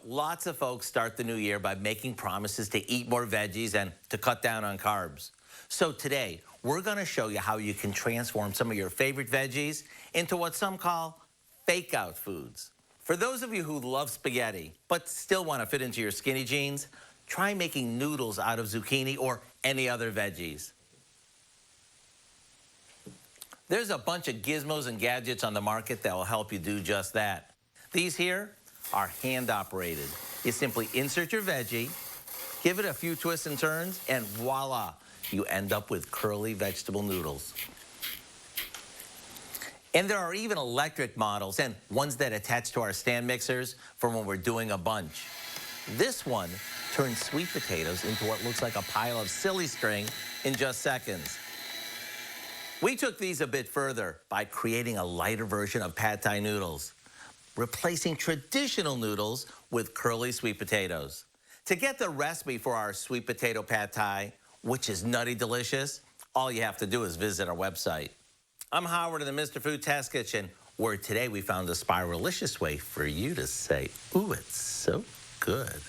Lots of folks start the new year by making promises to eat more veggies and to cut down on carbs. So today, we're going to show you how you can transform some of your favorite veggies into what some call fake-out foods. For those of you who love spaghetti, but still want to fit into your skinny jeans, try making noodles out of zucchini or any other veggies. There's a bunch of gizmos and gadgets on the market that will help you do just that. These here are hand-operated. You simply insert your veggie, give it a few twists and turns, and voila, you end up with curly vegetable noodles. And there are even electric models and ones that attach to our stand mixers for when we're doing a bunch. This one turns sweet potatoes into what looks like a pile of silly string in just seconds. We took these a bit further by creating a lighter version of pad thai noodles, replacing traditional noodles with curly sweet potatoes. To get the recipe for our sweet potato pad thai, which is nutty delicious, all you have to do is visit our website. I'm Howard in the Mr. Food Test Kitchen, where today we found a spiralicious way for you to say, ooh, it's so good.